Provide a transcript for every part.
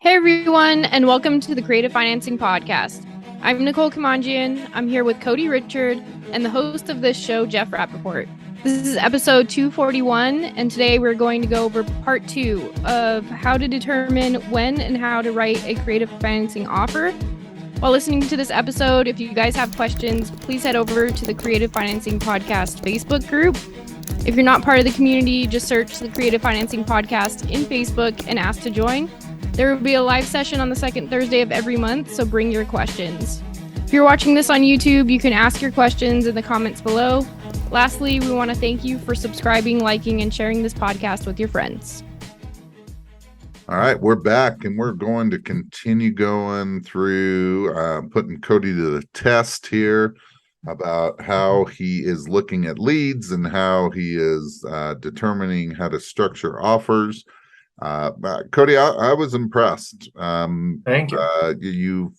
Hey everyone, and welcome to the Creative Financing Podcast. I'm Nicole Kamanjian. I'm here with Cody Richard and the host of this show, Jeff Rappaport. This is episode 241, and today we're going to go over part 2 of how to determine when and how to write a creative financing offer. While listening to this episode, if you guys have questions, please head over to the Creative Financing Podcast Facebook group. If you're not part of the community, just search the Creative Financing Podcast in Facebook and ask to join. There will be a live session on the second Thursday of every month, so bring your questions. If you're watching this on YouTube, you can ask your questions in the comments below. Lastly, we want to thank you for subscribing, liking, and sharing this podcast with your friends. All right, we're back, and we're going to continue going through putting Cody to the test here about how he is looking at leads and how he is determining how to structure offers. Cody, I was impressed. Thank you.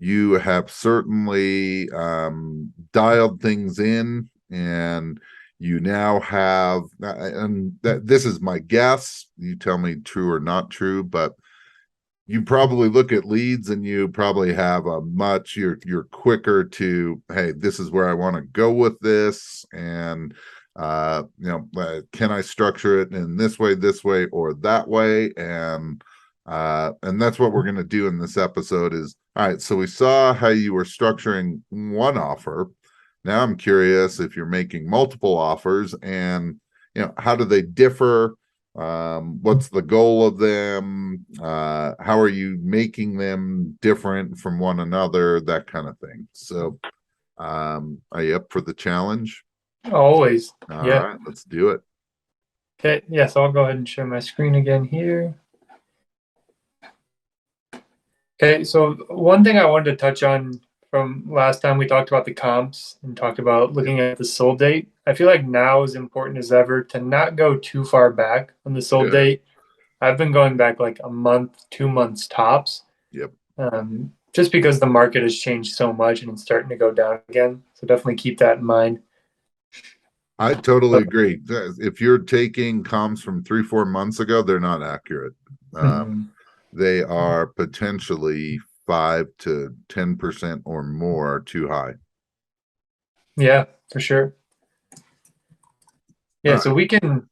You have certainly dialed things in, and you now have, and this is my guess. You tell me true or not true, but you probably look at leads and you probably have you're quicker to, hey, this is where I want to go with this, and can I structure it in this way, or that way? And that's what we're going to do in this episode is, all right, so we saw how you were structuring one offer. Now I'm curious if you're making multiple offers, and, how do they differ? What's the goal of them? How are you making them different from one another? That kind of thing. So, are you up for the challenge? Always. All right, let's do it. Okay, yes, I'll go ahead and share my screen again here. Okay, so one thing I wanted to touch on from last time we talked about the comps and talked about looking at the sold date. I feel like now is important as ever to not go too far back on the sold date. I've been going back like a month, 2 months tops. Yep. Just because the market has changed so much and it's starting to go down again. So definitely keep that in mind. I totally agree. If you're taking comps from 3-4 months ago, they're not accurate. They are potentially 5 to 10% or more too high. Yeah, for sure. Yeah, so we can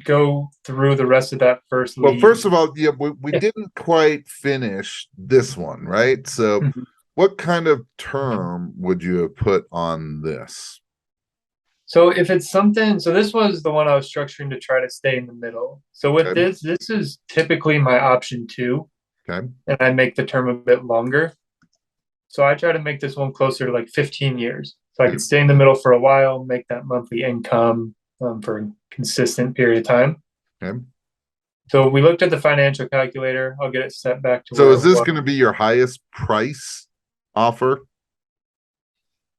go through the rest of that first lead. Well, first of all, we didn't quite finish this one, right? So what kind of term would you have put on this? So if it's something, so this was the one I was structuring to try to stay in the middle. So with this is typically my option 2. Okay. And I make the term a bit longer. So I try to make this one closer to like 15 years. So I could stay in the middle for a while, make that monthly income for a consistent period of time. Okay. So we looked at the financial calculator. I'll get it set back to. So is this going to be your highest price offer?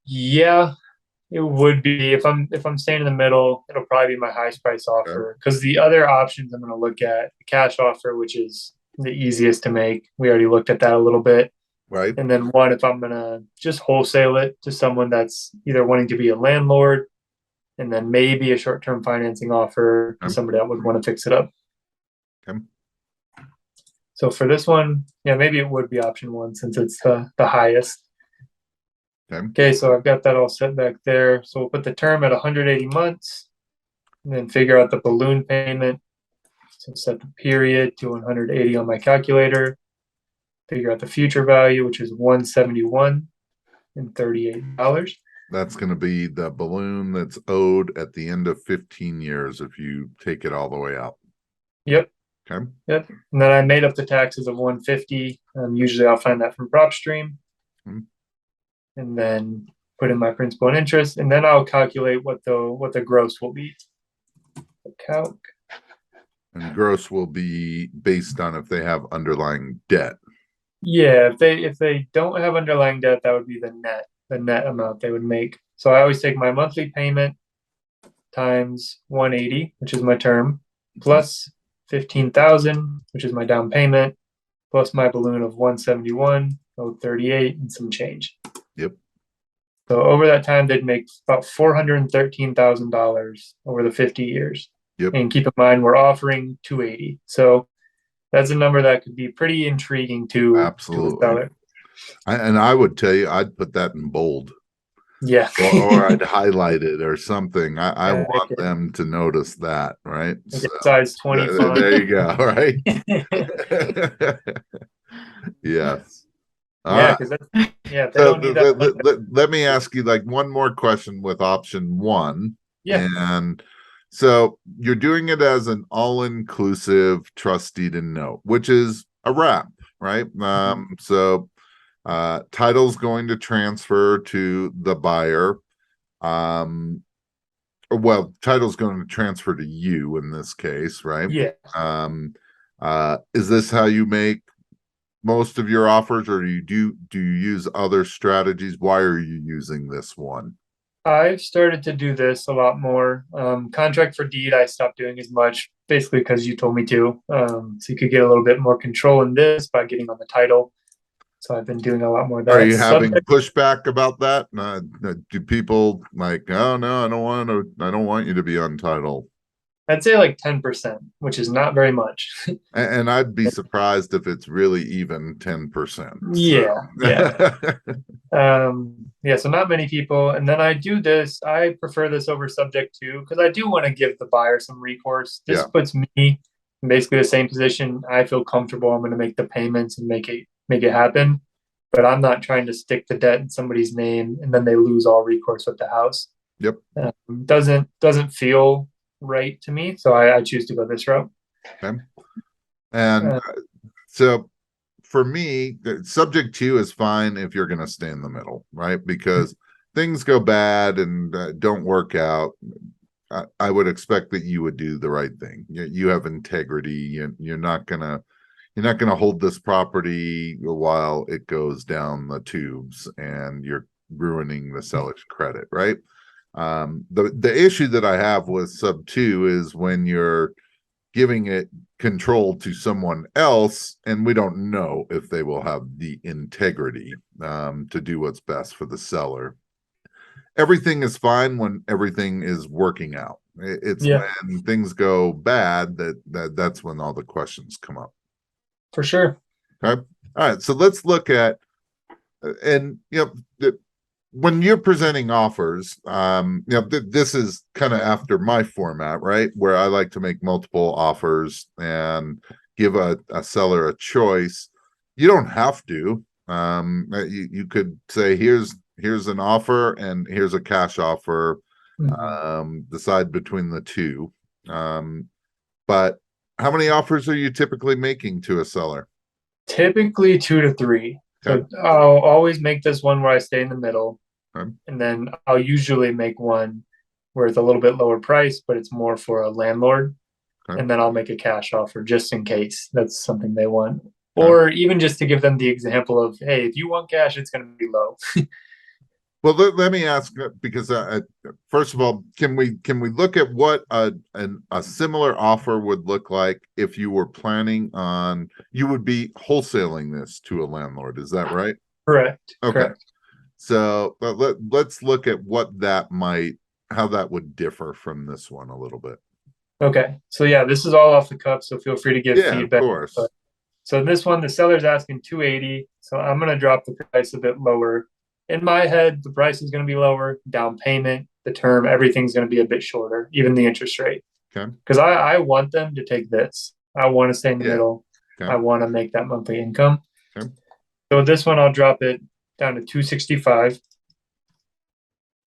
Yeah. It would be if I'm staying in the middle, it'll probably be my highest price offer, because the other options I'm going to look at the cash offer, which is the easiest to make. We already looked at that a little bit. Right. And then one, if I'm going to just wholesale it to someone that's either wanting to be a landlord, and then maybe a short-term financing offer to somebody that would want to fix it up. Okay. So for this one, maybe it would be option 1 since it's the highest. Okay, so I've got that all set back there. So we'll put the term at 180 months and then figure out the balloon payment. So set the period to 180 on my calculator. Figure out the future value, which is $171.38. That's going to be the balloon that's owed at the end of 15 years if you take it all the way out. Yep. Okay. Yep. And then I made up the taxes of 150. Usually I'll find that from PropStream. And then put in my principal and interest, and then I'll calculate what the gross will be. Calc. And gross will be based on if they have underlying debt. Yeah, if they don't have underlying debt, that would be the net amount they would make. So I always take my monthly payment times 180, which is my term, plus 15,000, which is my down payment, plus my balloon of 171.38 and some change. Yep. So over that time, they'd make about $413,000 over the 50 years. Yep. And keep in mind, we're offering 280. So that's a number that could be pretty intriguing to a Absolutely. seller. And I would tell you, I'd put that in bold. Yeah. or I'd highlight it or something. I Yeah, want them to notice that, right? Make So, it size 20 font. there you go, right? Yes. All Yeah, right. because they So don't need that much. let me ask you like one more question with option one. Yeah. And so you're doing it as an all-inclusive trust deed and note, which is a wrap, right? So title's going to transfer to the buyer. Well, title's going to transfer to you in this case, right? Yeah. Is this how you make most of your offers, or do you use other strategies? Why are you using this one? I've started to do this a lot more. Contract for deed, I stopped doing as much, basically because you told me to. So you could get a little bit more control in this by getting on the title. So I've been doing a lot more of that. Are you having pushback about that? Do people like, oh no, I don't want you to be on title? I'd say like 10%, which is not very much. And I'd be surprised if it's really even 10%. Yeah, yeah. Yeah, so not many people. And then I do this, I prefer this over subject to, because I do want to give the buyer some recourse. This puts me in basically the same position. I feel comfortable. I'm going to make the payments and make it happen. But I'm not trying to stick the debt in somebody's name and then they lose all recourse with the house. Yep. Doesn't feel right to me. So I choose to go this route. Okay. And so for me, subject to is fine if you're going to stay in the middle, right? Because things go bad and don't work out. I would expect that you would do the right thing. You have integrity. You're not gonna hold this property while it goes down the tubes and you're ruining the seller's credit, right? The issue that I have with sub 2 is when you're giving it control to someone else and we don't know if they will have the integrity to do what's best for the seller. Everything is fine when everything is working out. It's when things go bad that's when all the questions come up. For sure. Okay. All right. So let's look at, and when you're presenting offers, this is kind of after my format, right? Where I like to make multiple offers and give a seller a choice. You don't have to. You could say, here's an offer and here's a cash offer. Decide between the two. But how many offers are you typically making to a seller? Typically 2 to 3. Okay. So I'll always make this one where I stay in the middle. Okay. And then I'll usually make one where it's a little bit lower price, but it's more for a landlord. Okay. And then I'll make a cash offer just in case that's something they want. Okay. Or even just to give them the example of, hey, if you want cash, it's going to be low. Well, let me ask, because first of all, can we look at what a similar offer would look like if you were planning on, you would be wholesaling this to a landlord? Is that right? Correct. Okay. Correct. So let's look at how that would differ from this one a little bit. Okay. So yeah, this is all off the cuff, so feel free to give feedback. Of course. So this one, the seller's asking $280. So I'm going to drop the price a bit lower. In my head, the price is going to be lower, down payment, the term, everything's going to be a bit shorter, even the interest rate. Okay. Because I want them to take this. I want to stay in the middle. Okay. I want to make that monthly income. Okay. So with this one, I'll drop it down to $265.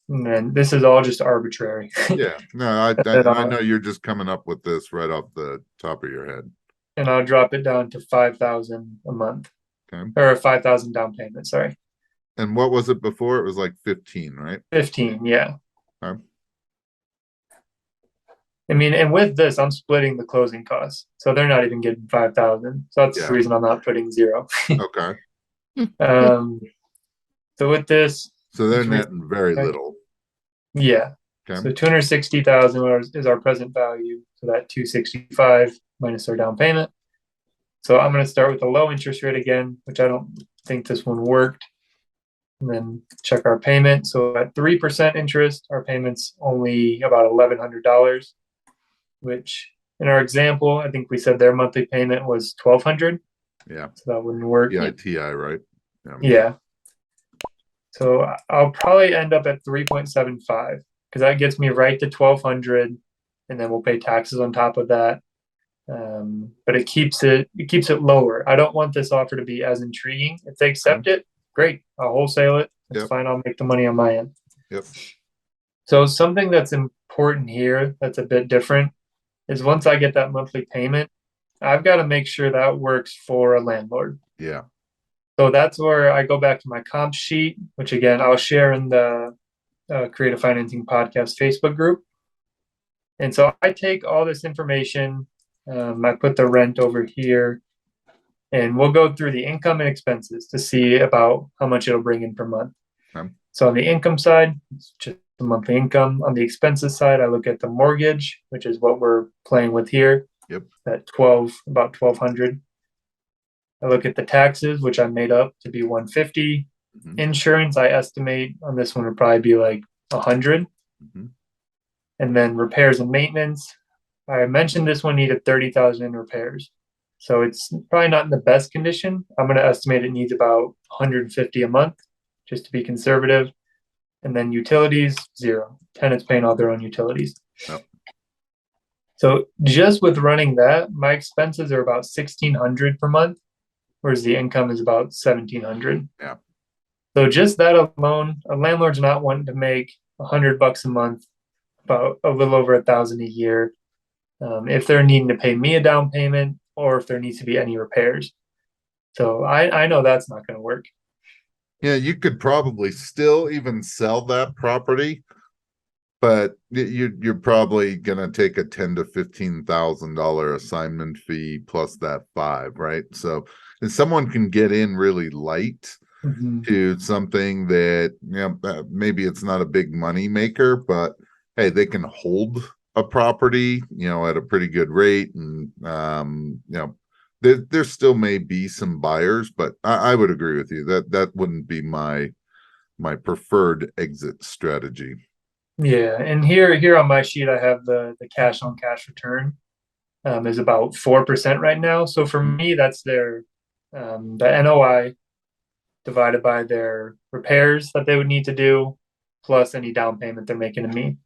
And then this is all just arbitrary. Yeah. No, I know you're just coming up with this right off the top of your head. And I'll drop it down to $5,000 a month. Okay. Or $5,000 down payment, sorry. And what was it before? It was like 15, right? 15, yeah. Okay. I mean, and with this, I'm splitting the closing costs, so they're not even getting 5,000. So that's the reason I'm not putting 0. Okay. So with this, so they're netting very little. Yeah. Okay. So 260,000 is our present value. So that 265 minus our down payment. So I'm going to start with a low interest rate again, which I don't think this one worked. And then check our payment. So at 3% interest, our payment's only about $1,100, which in our example, I think we said their monthly payment was $1,200. Yeah. So that wouldn't work. Yeah, TI, right? Yeah. So I'll probably end up at 3.75 because that gets me right to 1,200, and then we'll pay taxes on top of that. But it keeps it lower. I don't want this offer to be as intriguing. If they accept it, great. I'll wholesale it. It's fine. I'll make the money on my end. Yep. So something that's important here that's a bit different is once I get that monthly payment, I've got to make sure that works for a landlord. Yeah. So that's where I go back to my comp sheet, which again, I'll share in the Creative Financing Podcast Facebook group. And so I take all this information, I put the rent over here, and we'll go through the income and expenses to see about how much it'll bring in per month. Okay. So on the income side, it's just the monthly income. On the expenses side, I look at the mortgage, which is what we're playing with here. Yep. At about 1,200. I look at the taxes, which I made up to be 150. Mm-hmm. Insurance, I estimate on this one would probably be like 100. Mm-hmm. And then repairs and maintenance. I mentioned this one needed 30,000 in repairs. So it's probably not in the best condition. I'm going to estimate it needs about 150 a month, just to be conservative. And then utilities, 0. Tenants paying all their own utilities. Yep. So just with running that, my expenses are about 1,600 per month, whereas the income is about 1,700. Yeah. So just that alone, a landlord's not wanting to make $100 a month, about a little over 1,000 a year, if they're needing to pay me a down payment or if there needs to be any repairs. So I know that's not going to work. Yeah, you could probably still even sell that property, but you're probably gonna take a $10,000 to $15,000 assignment fee plus that 5, right? So if someone can get in really light to something that maybe it's not a big money maker, but hey, they can hold a property, at a pretty good rate, and there still may be some buyers, but I would agree with you that wouldn't be my preferred exit strategy. Yeah, and here on my sheet, I have the cash on cash return is about 4% right now. So for me, that's their the NOI divided by their repairs that they would need to do, plus any down payment they're making to me.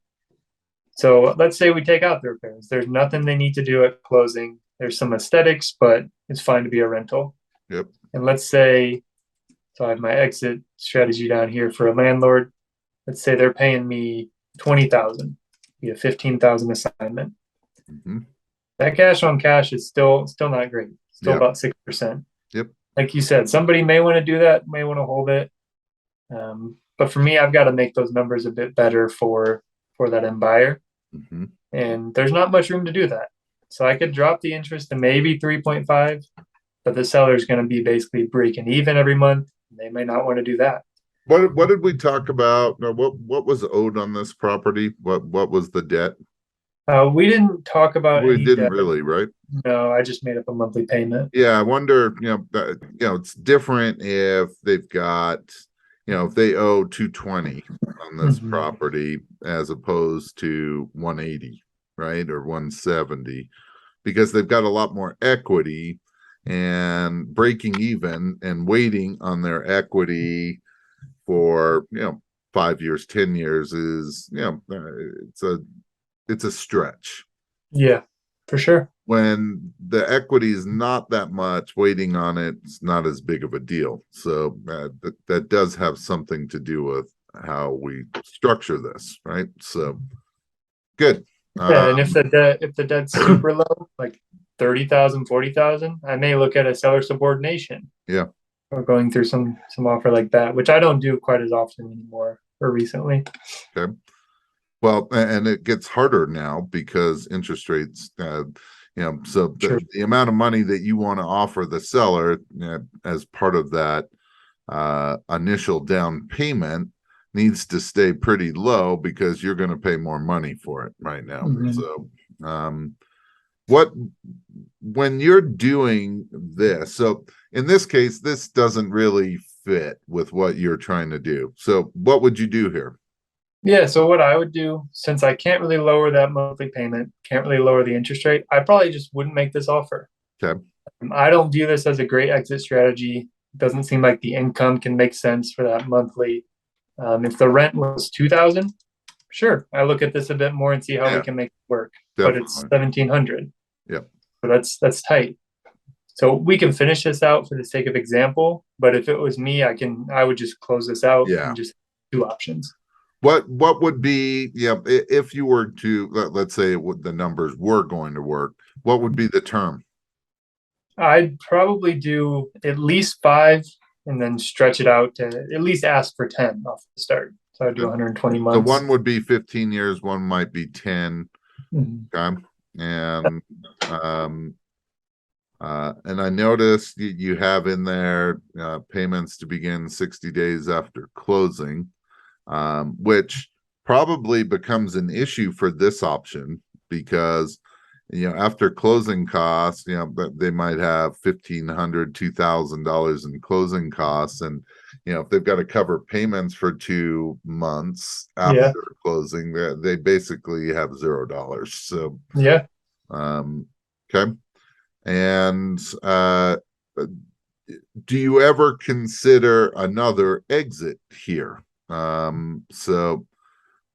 So let's say we take out the repairs. There's nothing they need to do at closing. There's some aesthetics, but it's fine to be a rental. Yep. And let's say, so I have my exit strategy down here for a landlord. Let's say they're paying me 20,000, be a 15,000 assignment. Mm-hmm. That cash on cash is still not great. Still about 6%. Yep. Like you said, somebody may want to do that, may want to hold it. But for me, I've got to make those numbers a bit better for that end buyer. Mm-hmm. And there's not much room to do that. So I could drop the interest to maybe 3.5, but the seller's going to be basically breaking even every month. They may not want to do that. What did we talk about? What was owed on this property? What was the debt? We didn't talk about. We didn't debt. Really, right? No, I just made up a monthly payment. Yeah, I wonder. It's different if they've got, if they owe 220 on this property as opposed to 180, right, or 170, because they've got a lot more equity, and breaking even and waiting on their equity for 5 years, 10 years is it's a stretch. Yeah, for sure. When the equity is not that much, waiting on it's not as big of a deal. So that does have something to do with how we structure this, right? So good. Yeah, and if the debt's super low, like 30,000, 40,000, I may look at a seller subordination. Yeah. Or going through some offer like that, which I don't do quite as often anymore or recently. Okay. Well, and it gets harder now because interest rates, so the amount of money that you want to offer the seller as part of that initial down payment needs to stay pretty low because you're going to pay more money for it right now. Mm-hmm. So, when you're doing this, so in this case, this doesn't really fit with what you're trying to do. So what would you do here? Yeah, so what I would do, since I can't really lower that monthly payment, can't really lower the interest rate, I probably just wouldn't make this offer. Okay. I don't view this as a great exit strategy. It doesn't seem like the income can make sense for that monthly. If the rent was 2,000, sure, I look at this a bit more and see how we can make it work. But it's Definitely. 1,700. Yep. So that's tight. So we can finish this out for the sake of example. But if it was me, I would just close this out Yeah. and just two options. What would be, if you were to, let's say the numbers were going to work, what would be the term? I'd probably do at least 5 and then stretch it out to at least ask for 10 off the start. So I'd do 120 The months. one would be 15 years, one might be 10. Mhm. Okay. And I noticed you have in there payments to begin 60 days after closing, which probably becomes an issue for this option because after closing costs, they might have $1,500, $2,000 in closing costs, and if they've got to cover payments for 2 months after closing, they basically have $0. So yeah, okay. And do you ever consider another exit here? So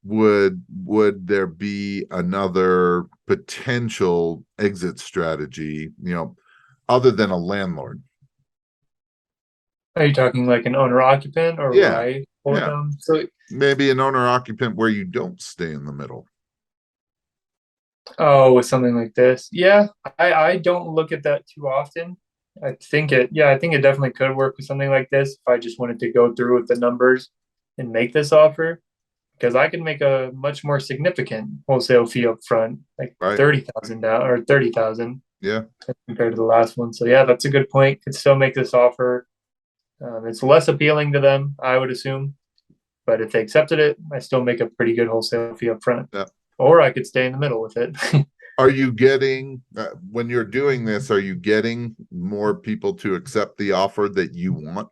would there be another potential exit strategy, other than a landlord? are you talking like an owner occupant or Yeah. right? Yeah. So Maybe an owner occupant where you don't stay in the middle. with something like this, I don't look at that too often. I think it definitely could work with something like this if I just wanted to go through with the numbers and make this offer, because I can make a much more significant wholesale fee up front, like Right. 30,000 now or 30,000. Yeah. Compared to the last one. So yeah, that's a good point. Could still make this offer. It's less appealing to them, I would assume. But if they accepted it, I still make a pretty good wholesale fee up front. Yeah. Or I could stay in the middle with it. Are you getting, when you're doing this, are you getting more people to accept the offer that you want?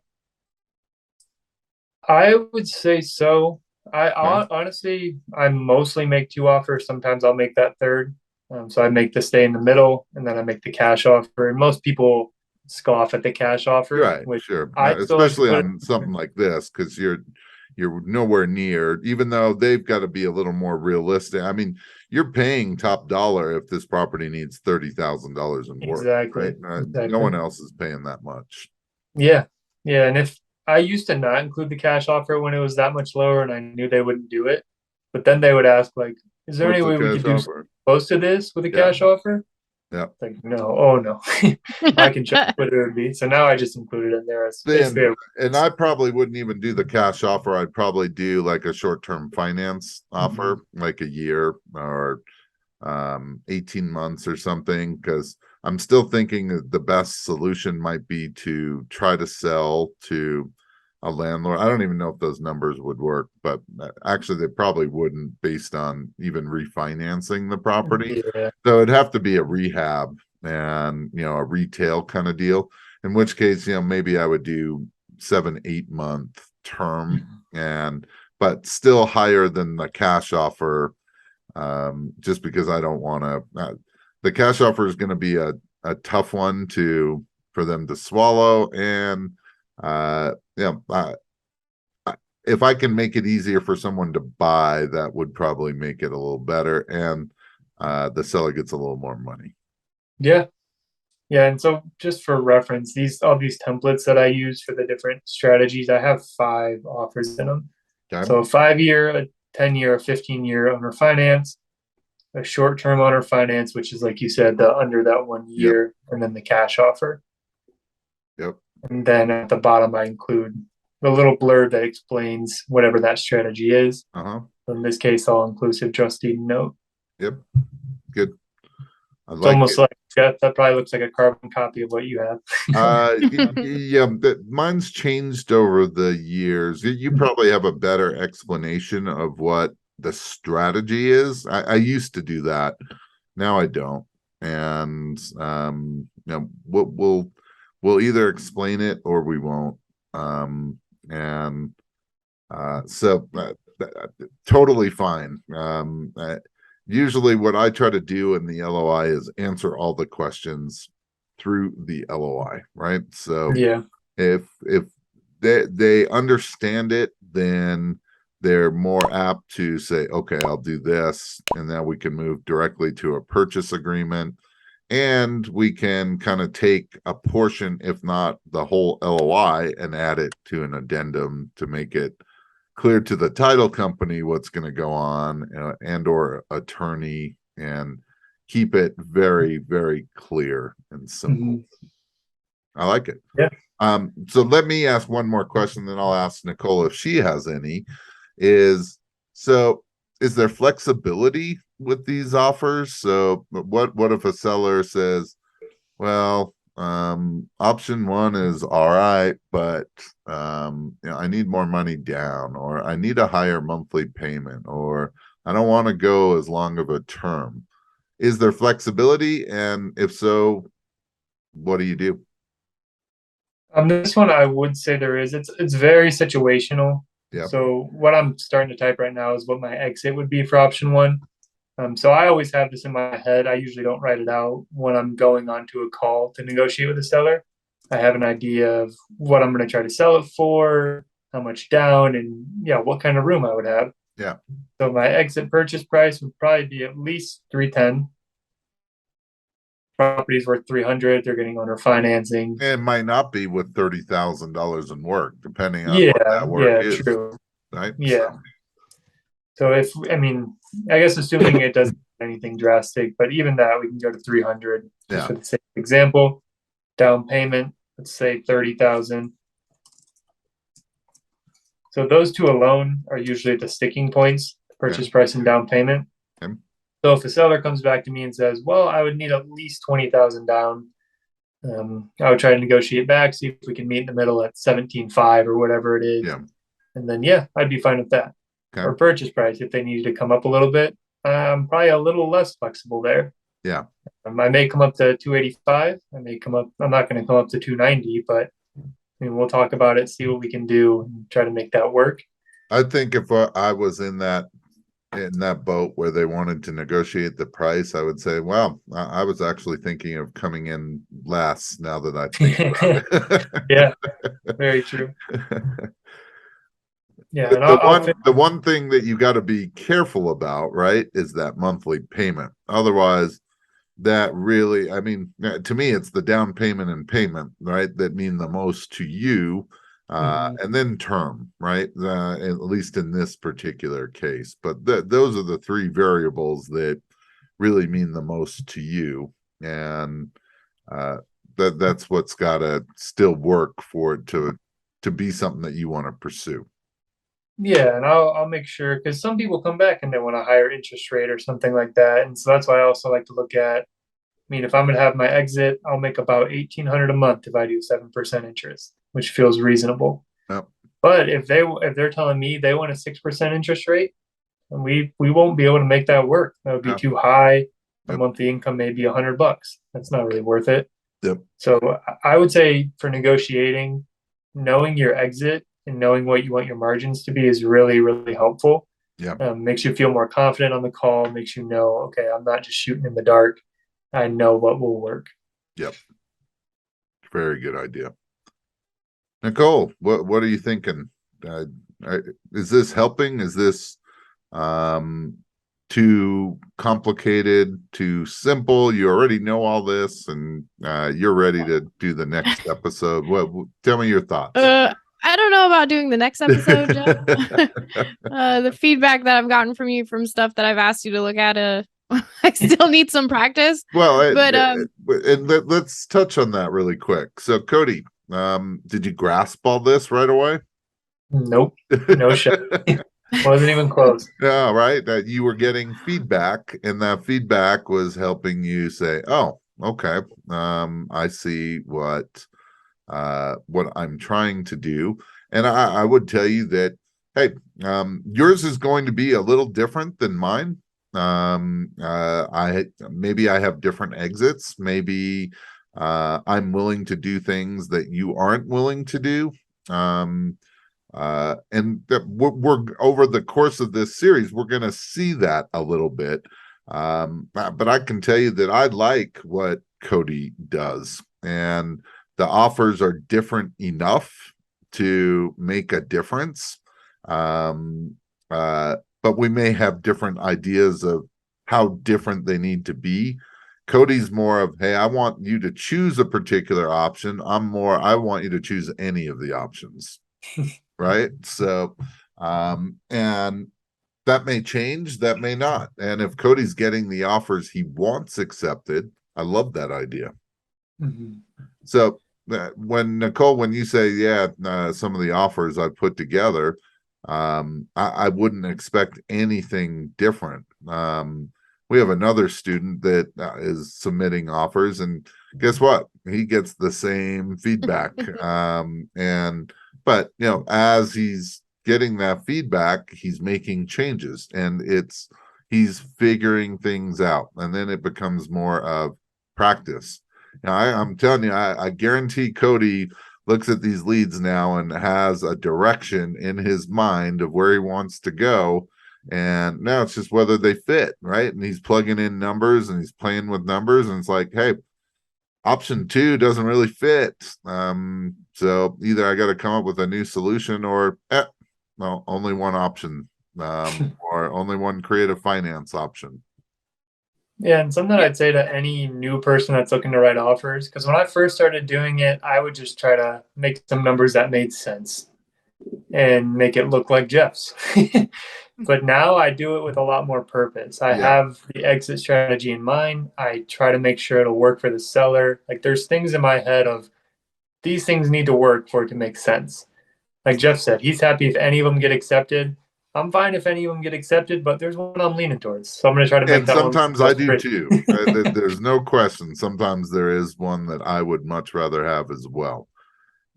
I would say so. Honestly, I mostly make 2 offers. Sometimes I'll make that third. So I make the stay in the middle, and then I make the cash offer. And most people scoff at the cash offer, Right, which sure. I still Especially put- on something like this, because you're nowhere near, even though they've got to be a little more realistic. I mean, you're paying top dollar if this property needs $30,000 in work, Exactly. right? Exactly. No one else is paying that much. Yeah. Yeah. And if I used to not include the cash offer when it was that much lower and I knew they wouldn't do it, but then they would ask, like, is there What's any the way we cash could do offer? close to this with a Yeah. cash offer? Yeah. Like, no, oh no. I can check what it would be. So now I just include it in there as And I probably wouldn't even do the cash offer. I'd probably do like a short-term finance offer, like a year or 18 months or something, because I'm still thinking that the best solution might be to try to sell to a landlord. I don't even know if those numbers would work, but actually they probably wouldn't, based on even refinancing the property. Yeah. So it'd have to be a rehab and a retail kind of deal, in which case maybe I would do 7-8 month term, but still higher than the cash offer, just because I don't want to the cash offer is going to be a tough one for them to swallow. And if I can make it easier for someone to buy, that would probably make it a little better, and the seller gets a little more money. Yeah. Yeah. And so just for reference, all these templates that I use for the different strategies, I have 5 offers in them. Okay. So a 5-year, a 10-year, a 15-year owner finance, a short-term owner finance, which is, like you said, the under that 1 year, and then the cash offer. Yep. And then at the bottom, I include the little blurb that explains whatever that strategy is. In this case, all inclusive trust deed note. Yep. Good. It's almost like that probably looks like a carbon copy of what you have. Yeah, mine's changed over the years. You probably have a better explanation of what the strategy is. I used to do that. Now I don't. And we'll either explain it or we won't. So totally fine. Usually what I try to do in the LOI is answer all the questions through the LOI, right? So Yeah. if they understand it, then they're more apt to say, okay, I'll do this, and then we can move directly to a purchase agreement, and we can kind of take a portion, if not the whole LOI, and add it to an addendum to make it clear to the title company what's going to go on, and or attorney, and keep it very, very clear and simple. I like it. Yeah. So let me ask one more question, then I'll ask Nicole if she has any. Is there flexibility with these offers? So what if a seller says, well, option one is all right, but I need more money down, or I need a higher monthly payment, or I don't want to go as long of a term. Is there flexibility? And if so, what do you do? This one I would say there is. It's very situational. Yeah. So what I'm starting to type right now is what my exit would be for option one. So I always have this in my head. I usually don't write it out when I'm going onto a call to negotiate with a seller. I have an idea of what I'm going to try to sell it for, how much down, and what kind of room I would have. Yeah. So my exit purchase price would probably be at least 310. Property's worth 300. They're getting owner financing. It might not be with $30,000 in work, depending on what that work is. True. Right. Yeah. So I guess assuming it doesn't anything drastic, but even that we can go to 300 just for the sake of example. Down payment, let's say 30,000. So those two alone are usually the sticking points: purchase price and down payment. Okay. So if a seller comes back to me and says, well, I would need at least 20,000 down, I would try to negotiate back, see if we can meet in the middle at 17.5 or whatever it is. Yeah. And then, I'd be fine with that. Okay. Or purchase price, if they needed to come up a little bit, I'm probably a little less flexible there. Yeah. I may come up to 285. I'm not going to come up to 290, but we'll talk about it, see what we can do, and try to make that work. I think if I was in that boat where they wanted to negotiate the price, I would say, well, I was actually thinking of coming in less now that I think about it. Yeah, very true. Yeah, the one thing that you got to be careful about, right, is that monthly payment. Otherwise, that really, to me, it's the down payment and payment, right, that mean the most to you. And then term, right? At least in this particular case. But those are the three variables that really mean the most to you. And that's what's got to still work for it to be something that you want to pursue. Yeah, and I'll make sure, because some people come back and they want a higher interest rate or something like that. And so that's why I also like to look at, if I'm going to have my exit, I'll make about $1,800 a month if I do 7% interest, which feels reasonable. Yep. But if they're telling me they want a 6% interest rate, and we won't be able to make that work. That would be too high. The monthly income may be $100. That's not really worth it. Yep. So I would say for negotiating, knowing your exit and knowing what you want your margins to be is really, really helpful. Yeah. Makes you feel more confident on the call, makes you know, okay, I'm not just shooting in the dark. I know what will work. Yep. Very good idea. Nicole, what are you thinking? Is this helping? Is this too complicated, too simple? You already know all this, and you're ready to do the next episode. Tell me your thoughts. I don't know about doing the next episode, Jeff. The feedback that I've gotten from you from stuff that I've asked you to look at, I still need some practice. Well, let's touch on that really quick. So, Cody, did you grasp all this right away? Nope. No shit. Wasn't even close. Yeah, right. That you were getting feedback, and that feedback was helping you say, "Oh, okay, I see what I'm trying to do." And I would tell you that, hey, yours is going to be a little different than mine. I have different exits. Maybe I'm willing to do things that you aren't willing to do. And that we're over the course of this series, we're going to see that a little bit. But I can tell you that I like what Cody does, and the offers are different enough to make a difference. But we may have different ideas of how different they need to be. Cody's more of, hey, I want you to choose a particular option. I'm more, I want you to choose any of the options. Right. So, and that may change, that may not. And if Cody's getting the offers he wants accepted, I love that idea. Mm-hmm. So, when Nicole, when you say, yeah, some of the offers I put together, I wouldn't expect anything different. We have another student that is submitting offers, and guess what? He gets the same feedback. But as he's getting that feedback, he's making changes, and he's figuring things out, and then it becomes more of practice. I'm telling you, I guarantee Cody looks at these leads now and has a direction in his mind of where he wants to go. And now it's just whether they fit, right? And he's plugging in numbers and he's playing with numbers. And it's like, hey, option 2 doesn't really fit. So either I got to come up with a new solution or, well, only one option, or only one creative finance option. Yeah, and something I'd say to any new person that's looking to write offers, because when I first started doing it, I would just try to make some numbers that made sense and make it look like Jeff's. But now I do it with a lot more purpose. I have the exit strategy in mind. I try to make sure it'll work for the seller. Like, there's things in my head of these things need to work for it to make sense. Like Jeff said, he's happy if any of them get accepted. I'm fine if any of them get accepted, but there's one I'm leaning towards. So I'm going to try to make and that sometimes one. I do too. There's no question. Sometimes there is one that I would much rather have as well.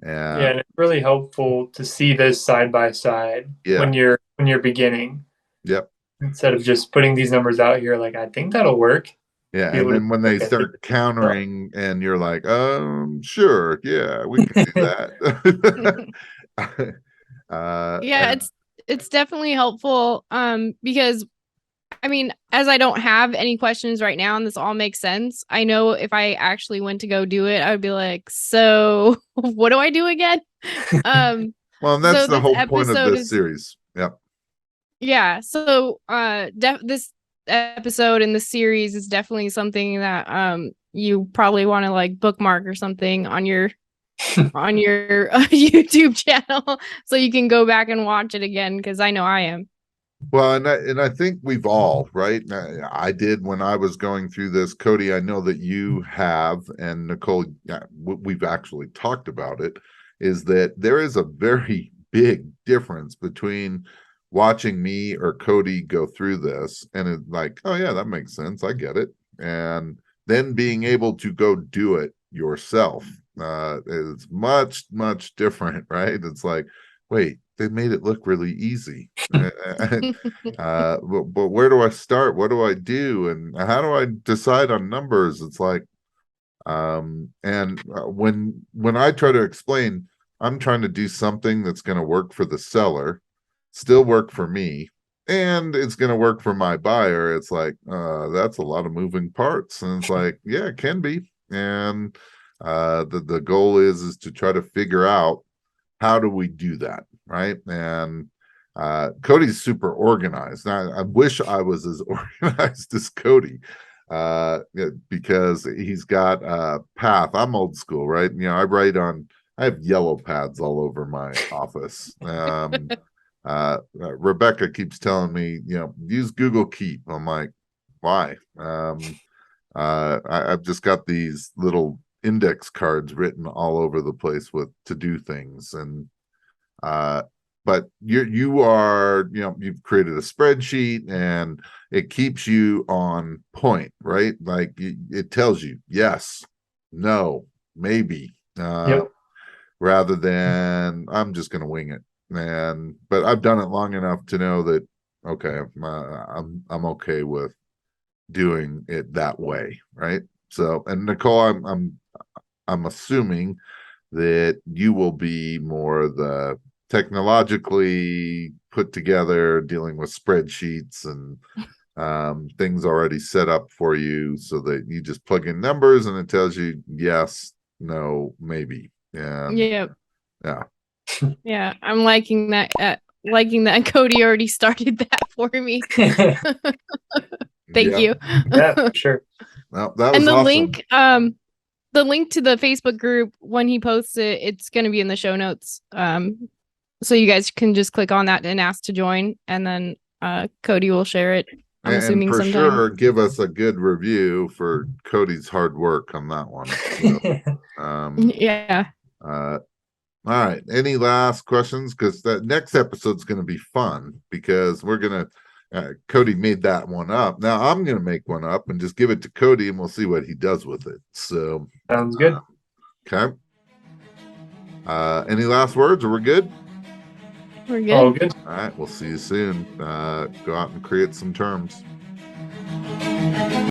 And it's really helpful to see this side by side when you're beginning. Yep. Instead of just putting these numbers out here, like, I think that'll work. Yeah, and then when they start countering, and you're like, sure, yeah, we can do that. Yeah, it's definitely helpful. Because I mean, as I don't have any questions right now and this all makes sense, I know if I actually went to go do it, I would be like, so what do I do again? Well, and that's the whole point of this series. Yep. Yeah. So this episode in the series is definitely something that you probably want to like bookmark or something on your on your YouTube channel so you can go back and watch it again, because I know I am. Well, and I think we've all, right? I did when I was going through this. Cody, I know that you have, and Nicole, we've actually talked about it, is that there is a very big difference between watching me or Cody go through this and it's like, oh yeah, that makes sense, I get it, and then being able to go do it yourself is much different, right? It's like, wait, they made it look really easy. But where do I start? What do I do? And how do I decide on numbers? It's like, and when I try to explain, I'm trying to do something that's going to work for the seller, still work for me, and it's going to work for my buyer. It's like, that's a lot of moving parts. And it's like, yeah, it can be. And the goal is to try to figure out, how do we do that, right? And Cody's super organized. I wish I was as organized as Cody, because he's got a path. I'm old school, right? I have yellow pads all over my office. Rebecca keeps telling me, use Google Keep. I'm like, why? I've just got these little index cards written all over the place with to-do things. And but you are, you've created a spreadsheet and it keeps you on point, right? Like it tells you yes, no, maybe, rather than I'm just going to wing it. But I've done it long enough to know that, okay, I'm okay with doing it that way, right? So, and Nicole, I'm assuming that you will be more the technologically put together, dealing with spreadsheets and things already set up for you, so that you just plug in numbers and it tells you yes, no, maybe. Yeah. Yeah. Yeah. I'm liking that. Cody already started that for me. Thank you. Yeah, for sure. Well, that was and the awesome. The link to the Facebook group, when he posts it, it's going to be in the show notes. So you guys can just click on that and ask to join, and then Cody will share it. I'm assuming for sometime. sure, give us a good review for Cody's hard work on that one. So, yeah. All right. Any last questions? Because the next episode's going to be fun, because we're going to, Cody made that one up. Now I'm going to make one up and just give it to Cody, and we'll see what he does with it. So sounds good. Okay. Any last words, or we're good? We're good. All good. All right. We'll see you soon. Go out and create some terms.